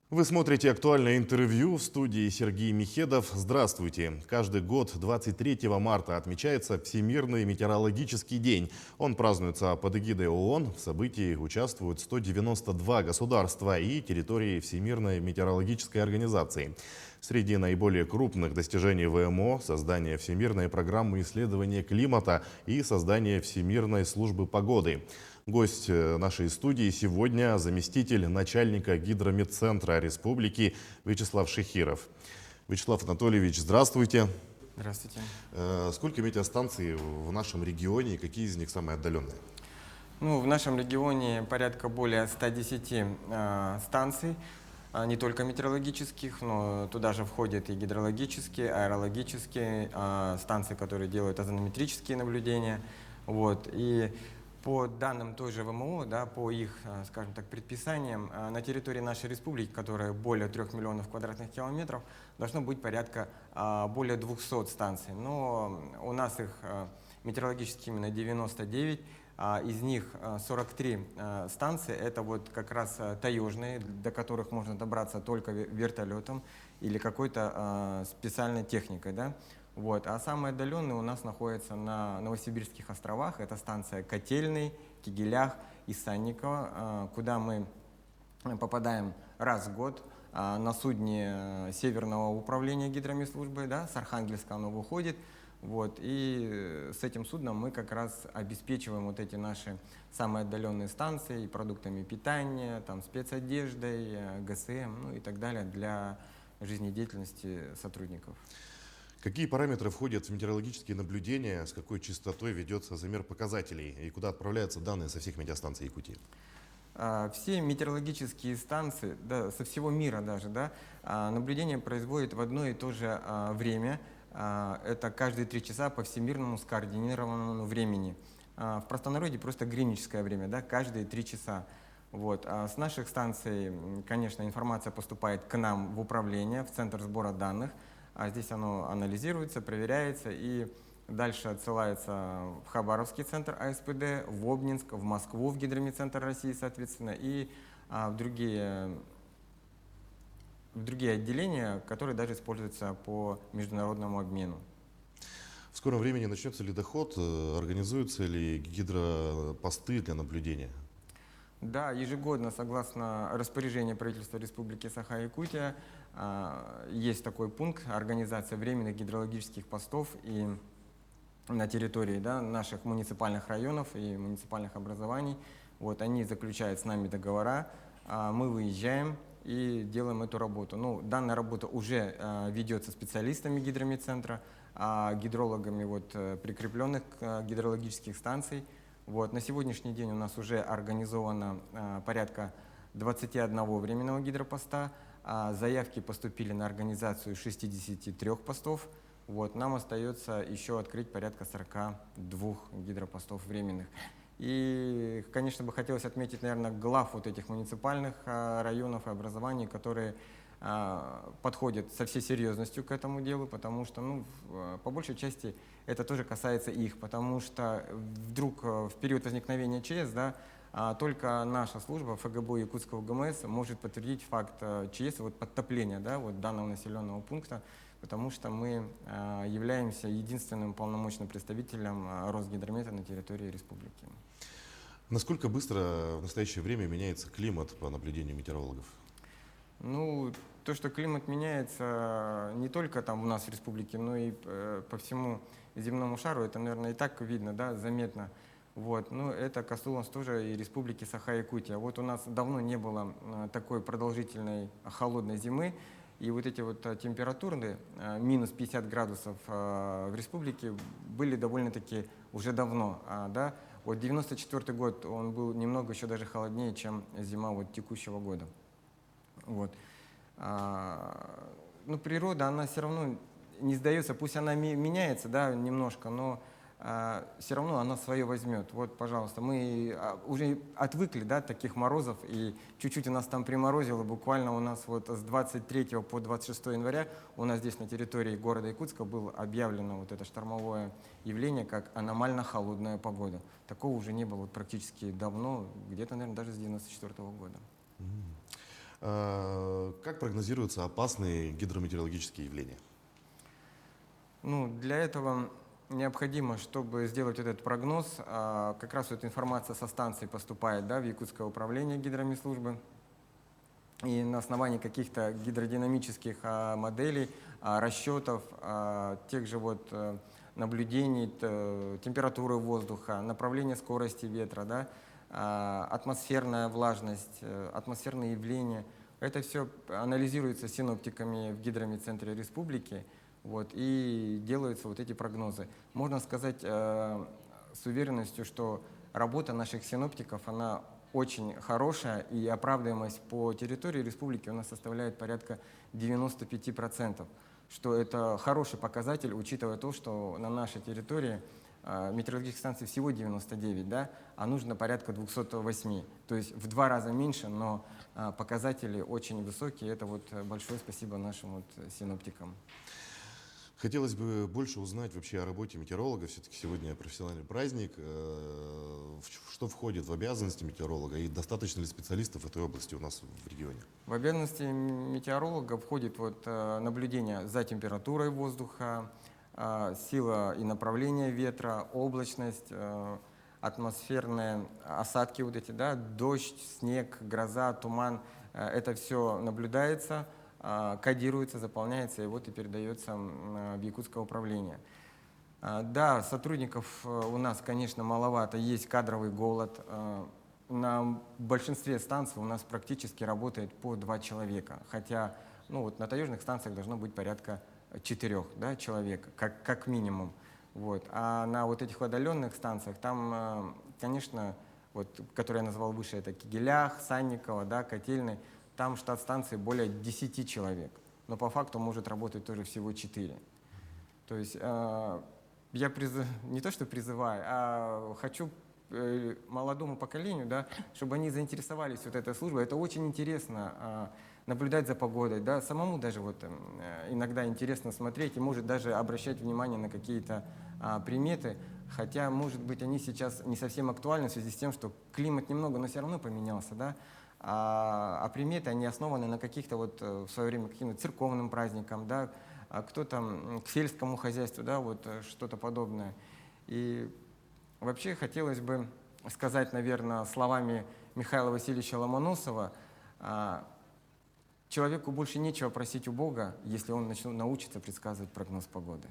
Вы смотрите «Актуальное интервью», в студии Сергей Михедов. Здравствуйте. Каждый год 23 марта отмечается Всемирный метеорологический день. Он празднуется под эгидой ООН. В событии участвуют 192 государства и территории Всемирной метеорологической организации. Среди наиболее крупных достижений ВМО – создание Всемирной программы исследования климата и создание Всемирной службы погоды. Гость нашей студии сегодня – заместитель начальника Гидрометцентра Республики Вячеслав Шихиров. Вячеслав Анатольевич, здравствуйте. Здравствуйте. Сколько метеостанций в нашем регионе и какие из них самые отдаленные? Ну, в нашем регионе порядка более 110 станций, не только метеорологических, но туда же входят и гидрологические, аэрологические, станции, которые делают озонометрические наблюдения. Вот. И по данным той же ВМО, да, по их, скажем так, предписаниям, на территории нашей республики, которая более 3 миллионов квадратных километров, должно быть порядка более 200 станций. Но у нас их метеорологически именно 99. Из них 43 станции, это вот как раз таежные, до которых можно добраться только вертолетом или какой-то специальной техникой. Да? Вот. А самые отдаленные у нас находятся на Новосибирских островах. Это станция Котельный, Кигелях и Санниково, куда мы попадаем раз в год на судне Северного управления гидромедслужбы, да, с Архангельска оно выходит. Вот, и с этим судном мы как раз обеспечиваем вот эти наши самые отдаленные станции продуктами питания, там, спецодеждой, ГСМ, ну и так далее для жизнедеятельности сотрудников. Какие параметры входят в метеорологические наблюдения, с какой частотой ведется замер показателей и куда отправляются данные со всех метеостанций Якутии? Все метеорологические станции, да, со всего мира даже, да, наблюдения производят в одно и то же время. Это каждые 3 часа по всемирному скоординированному времени. В простонародье просто гринвичское время, да, каждые 3 часа. Вот. А с наших станций, конечно, информация поступает к нам в управление, в центр сбора данных. А здесь оно анализируется, проверяется и дальше отсылается в Хабаровский центр АСПД, в Обнинск, в Москву, в Гидрометцентр России, соответственно, и в другие отделения, которые даже используются по международному обмену. В скором времени начнется ли доход, организуются ли гидропосты для наблюдения? Да, ежегодно, согласно распоряжению правительства Республики Саха-Якутия, есть такой пункт организация временных гидрологических постов и на территории, да, наших муниципальных районов и муниципальных образований. Вот, они заключают с нами договора, мы выезжаем и делаем эту работу. Ну, данная работа уже ведется специалистами гидрометцентра, гидрологами вот, прикрепленных гидрологических станций. Вот, на сегодняшний день у нас уже организовано порядка 21 временного гидропоста. Заявки поступили на организацию 63 постов. Вот, нам остается еще открыть порядка 42 гидропостов временных. И, конечно, бы хотелось отметить, наверное, глав вот этих муниципальных районов и образований, которые подходят со всей серьезностью к этому делу, потому что, ну, по большей части, это тоже касается их, потому что вдруг в период возникновения ЧС, да, только наша служба ФГБУ Якутского ГМС может подтвердить факт ЧС, вот подтопления, да, вот данного населенного пункта, потому что мы являемся единственным полномочным представителем Росгидромета на территории республики. Насколько быстро в настоящее время меняется климат по наблюдению метеорологов? Ну, то, что климат меняется не только там у нас в республике, но и по всему земному шару, это, наверное, и так видно, да, заметно. Вот. Но это коснулось тоже и республики Саха-Якутия. Вот у нас давно не было такой продолжительной холодной зимы, и вот эти вот температуры, минус 50 градусов в республике, были довольно-таки уже давно. Да? Вот 94 год, он был немного еще даже холоднее, чем зима вот текущего года. Вот. Ну, природа, она все равно не сдается, пусть она меняется, да, немножко, но все равно она свое возьмет. Вот, пожалуйста, мы уже отвыкли, да, от таких морозов, и чуть-чуть у нас там приморозило, буквально у нас вот с 23 по 26 января у нас здесь на территории города Якутска было объявлено вот это штормовое явление, как аномально холодная погода. Такого уже не было вот практически давно, где-то, наверное, даже с 94 года. Как прогнозируются опасные гидрометеорологические явления? Ну, для этого необходимо, чтобы сделать этот прогноз, как раз вот информация со станции поступает, да, в Якутское управление гидрометслужбы. И на основании каких-то гидродинамических моделей, расчетов, тех же вот наблюдений температуры воздуха, направления скорости ветра, да, атмосферная влажность, атмосферные явления. Это все анализируется синоптиками в гидрометцентре республики, вот, и делаются вот эти прогнозы. Можно сказать с уверенностью, что работа наших синоптиков, она очень хорошая, и оправдываемость по территории республики у нас составляет порядка 95%, что это хороший показатель, учитывая то, что на нашей территории метеорологических станций всего 99, да, а нужно порядка 208. То есть в 2 раза меньше, но показатели очень высокие. Это вот большое спасибо нашим вот синоптикам. Хотелось бы больше узнать вообще о работе метеоролога. Все-таки сегодня профессиональный праздник. Что входит в обязанности метеоролога и достаточно ли специалистов в этой области у нас в регионе? В обязанности метеоролога входит вот наблюдение за температурой воздуха, сила и направление ветра, облачность, атмосферные осадки вот эти, да, дождь, снег, гроза, туман. Это все наблюдается, кодируется, заполняется и вот и передается в Якутское управление. Да, сотрудников у нас, конечно, маловато, есть кадровый голод. На большинстве станций у нас практически работает по 2 человека, хотя ну, вот на таежных станциях должно быть порядка 4, да, человек, как минимум. Вот. А на вот этих удаленных станциях, там, конечно, вот, которые я назвал выше, это Кигелях, Санникова, да, Котельный, там штат станции более 10 человек, но по факту может работать тоже всего 4. То есть я не то что призываю, а хочу молодому поколению, да, чтобы они заинтересовались вот этой службой. Это очень интересно наблюдать за погодой, да, самому даже вот иногда интересно смотреть и может даже обращать внимание на какие-то приметы, хотя, может быть, они сейчас не совсем актуальны в связи с тем, что климат немного, но все равно поменялся, да, а приметы, они основаны на каких-то вот в свое время каким-то церковным праздникам, да, кто-то к сельскому хозяйству, да, вот что-то подобное. И вообще хотелось бы сказать, наверное, словами Михаила Васильевича Ломоносова, человеку больше нечего просить у Бога, если он научится предсказывать прогноз погоды.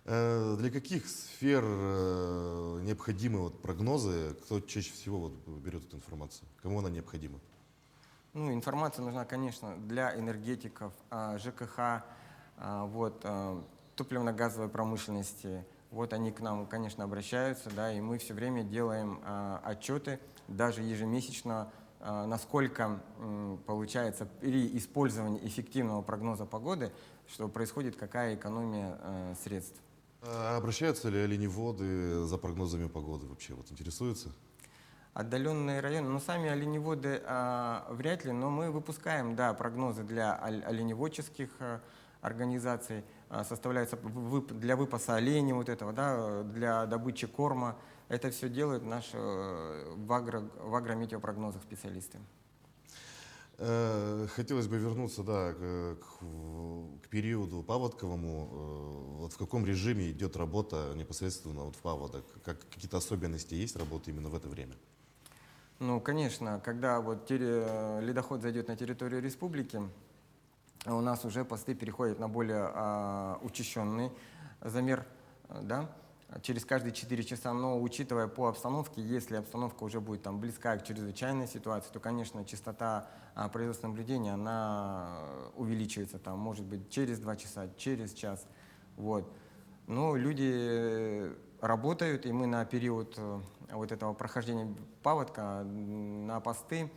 Для каких сфер необходимы вот прогнозы? Кто чаще всего вот берет эту информацию? Кому она необходима? Ну, информация нужна, конечно, для энергетиков, ЖКХ, вот, топливно-газовой промышленности. Вот они к нам, конечно, обращаются, да, и мы все время делаем отчеты, даже ежемесячно, насколько получается при использовании эффективного прогноза погоды, что происходит какая экономия средств. А обращаются ли оленеводы за прогнозами погоды вообще? Вот интересуются? Отдаленные районы, но сами оленеводы вряд ли, но мы выпускаем, да, прогнозы для оленеводческих организаций, составляются для выпаса оленей вот этого, да, для добычи корма. Это все делают наши в агрометеопрогнозах специалисты. Хотелось бы вернуться, да, к периоду паводковому. Вот в каком режиме идет работа непосредственно вот в паводок? Какие-то особенности есть работы именно в это время? Ну, конечно, когда вот ледоход зайдет на территорию республики, у нас уже посты переходят на более учащенный замер, да, через каждые 4 часа, но учитывая по обстановке, если обстановка уже будет там близка к чрезвычайной ситуации, то, конечно, частота производства наблюдения, она увеличивается, там, может быть, через 2 часа, через час, вот. Но люди работают, и мы на период вот этого прохождения паводка на посты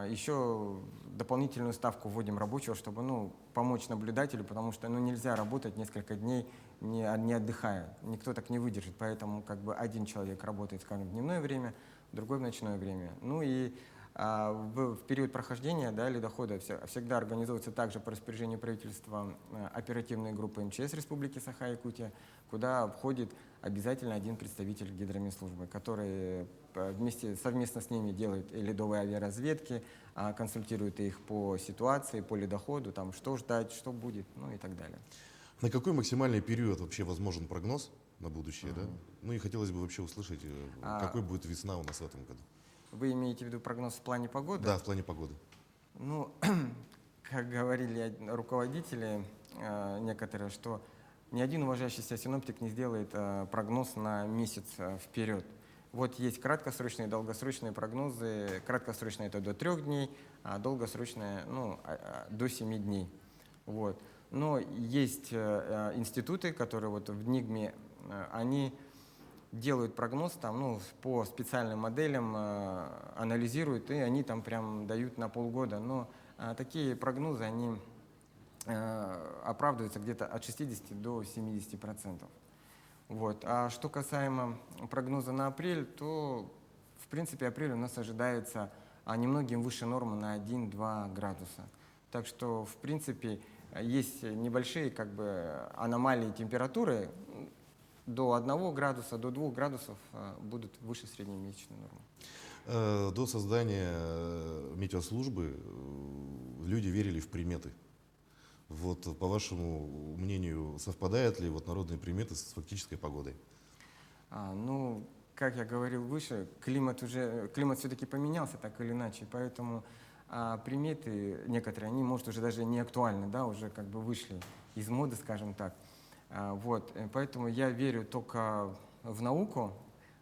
еще дополнительную ставку вводим рабочего, чтобы, ну, помочь наблюдателю, потому что, ну, нельзя работать несколько дней не отдыхая, никто так не выдержит, поэтому как бы один человек работает, скажем, в дневное время, другой в ночное время. Ну и В период прохождения, да, ледохода всегда организуются также по распоряжению правительства оперативные группы МЧС Республики Саха-Якутия, куда входит обязательно один представитель гидромедслужбы, который совместно с ними делает ледовые авиаразведки, консультирует их по ситуации, по ледоходу, там, что ждать, что будет, ну и так далее. На какой максимальный период вообще возможен прогноз на будущее, да? Ну и хотелось бы вообще услышать, какой будет весна у нас в этом году. Вы имеете в виду прогноз в плане погоды? Да, в плане погоды. Ну, как говорили руководители некоторые, что ни один уважающий себя синоптик не сделает прогноз на месяц вперед. Вот есть краткосрочные и долгосрочные прогнозы. Краткосрочные — это до 3 дней, а долгосрочные — до 7 дней. Вот. Но есть институты, которые вот в НИГМе, они делают прогноз там, ну, по специальным моделям, анализируют, и они там прям дают на полгода. Но такие прогнозы, они оправдываются где-то от 60 до 70%. Вот. А что касаемо прогноза на апрель, то в принципе апрель у нас ожидается немногим выше нормы на 1-2 градуса. Так что в принципе есть небольшие как бы аномалии температуры. До 1 градуса, до 2 градусов будут выше среднемесячной нормы. До создания метеослужбы люди верили в приметы. Вот, по вашему мнению, совпадают ли вот народные приметы с фактической погодой? Ну, как я говорил выше, климат все-таки поменялся так или иначе, поэтому приметы некоторые, они, может, уже даже не актуальны, да, уже как бы вышли из моды, скажем так. Вот, поэтому я верю только в науку.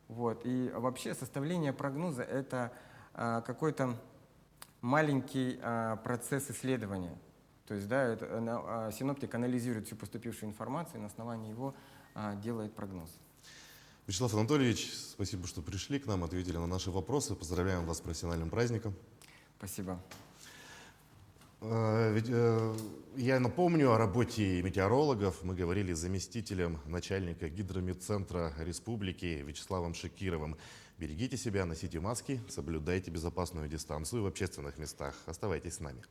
Вот, и вообще составление прогноза — это какой-то маленький процесс исследования. То есть, да, синоптик анализирует всю поступившую информацию и на основании его делает прогноз. Вячеслав Анатольевич, спасибо, что пришли к нам, ответили на наши вопросы. Поздравляем вас с профессиональным праздником. Спасибо. Я напомню о работе метеорологов. Мы говорили с заместителем начальника гидрометцентра республики Вячеславом Шакировым. Берегите себя, носите маски, соблюдайте безопасную дистанцию в общественных местах. Оставайтесь с нами.